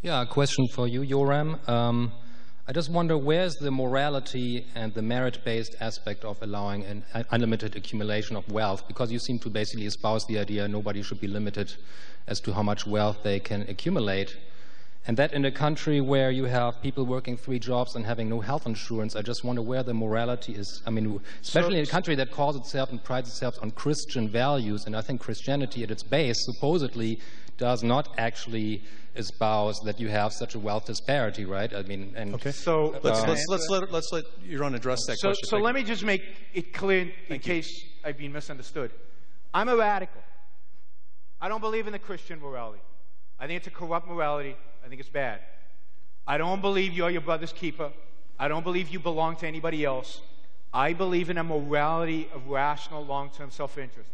Yeah, a question for you, Yoram. I just wonder, where's the morality and the merit-based aspect of allowing an unlimited accumulation of wealth? Because you seem to basically espouse the idea nobody should be limited as to how much wealth they can accumulate. And that in a country where you have people working 3 jobs and having no health insurance, I just wonder where the morality is. I mean, especially in a country that calls itself and prides itself on Christian values, and I think Christianity at its base supposedly does not actually espouse that you have such a wealth disparity, right? I mean, and okay. So let's let Yaron address that question. So let me just make it clear in case I've been misunderstood. I'm a radical. I don't believe in the Christian morality. I think it's a corrupt morality. I think it's bad. I don't believe you're your brother's keeper. I don't believe you belong to anybody else. I believe in a morality of rational, long-term self-interest.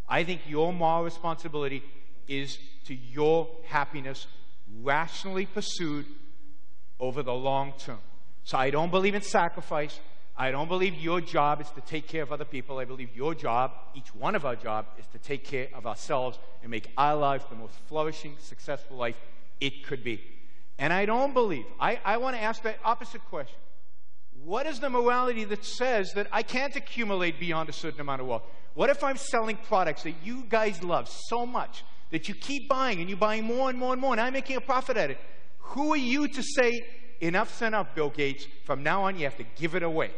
I think your moral responsibility is to your happiness rationally pursued over the long term. So I don't believe in sacrifice. I don't believe your job is to take care of other people. I believe your job, each one of our job, is to take care of ourselves and make our lives the most flourishing, successful life it could be. And I don't believe, I want to ask the opposite question. What is the morality that says that I can't accumulate beyond a certain amount of wealth? What if I'm selling products that you guys love so much that you keep buying and you're buying more and more and more and I'm making a profit at it? Who are you to say, enough's enough, Bill Gates, from now on you have to give it away?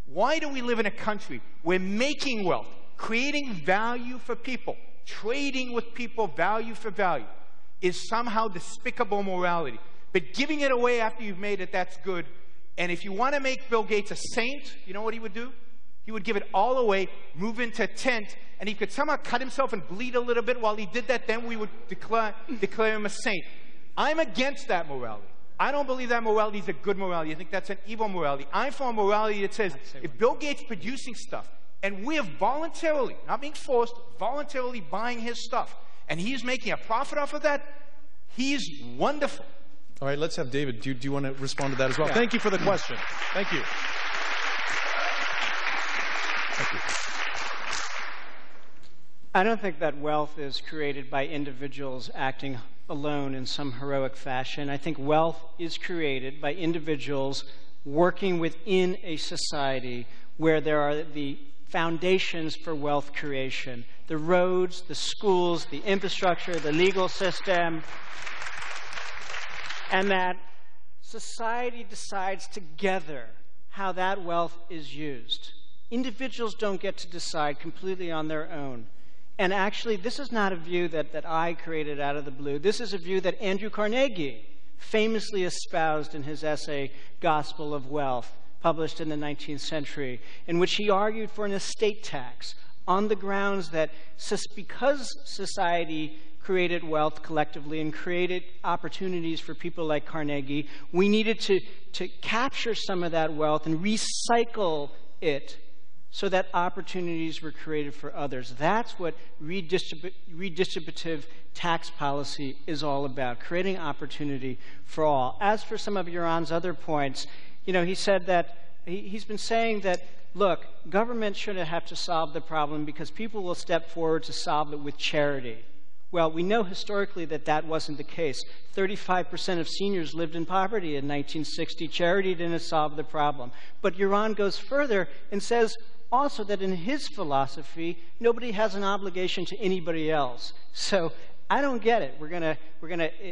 Why do we live in a country where making wealth, creating value for people, trading with people value for value, is somehow despicable morality? But giving it away after you've made it, that's good. And if you want to make Bill Gates a saint, you know what he would do? He would give it all away, move into a tent, and he could somehow cut himself and bleed a little bit. While he did that, then we would declare him a saint. I'm against that morality. I don't believe that morality is a good morality. I think that's an evil morality. I'm for a morality that says, if Bill Gates is producing stuff, and we are voluntarily, not being forced, voluntarily buying his stuff, and he's making a profit off of that, he's wonderful. All right, let's have David. Do you want to respond to that as well? Yeah. Thank you for the question. Thank you. Thank you. I don't think that wealth is created by individuals acting alone in some heroic fashion. I think wealth is created by individuals working within a society where there are the foundations for wealth creation. The roads, the schools, the infrastructure, the legal system, and that society decides together how that wealth is used. Individuals don't get to decide completely on their own. And actually, this is not a view that I created out of the blue. This is a view that Andrew Carnegie famously espoused in his essay, Gospel of Wealth, published in the 19th century, in which he argued for an estate tax on the grounds that because society created wealth collectively and created opportunities for people like Carnegie, we needed to capture some of that wealth and recycle it so that opportunities were created for others. That's what redistributive tax policy is all about, creating opportunity for all. As for some of Yaron's other points, you know, he said that, he's been saying that, look, government shouldn't have to solve the problem because people will step forward to solve it with charity. Well, we know historically that that wasn't the case. 35% of seniors lived in poverty in 1960. Charity didn't solve the problem. But Yaron goes further and says also that in his philosophy, nobody has an obligation to anybody else. So I don't get it. We're gonna,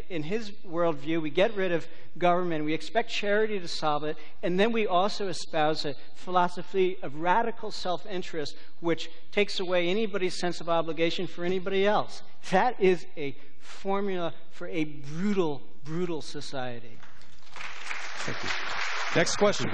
in his worldview, we get rid of government. We expect charity to solve it. And then we also espouse a philosophy of radical self-interest, which takes away anybody's sense of obligation for anybody else. That is a formula for a brutal, brutal society. Thank you. Next question, please.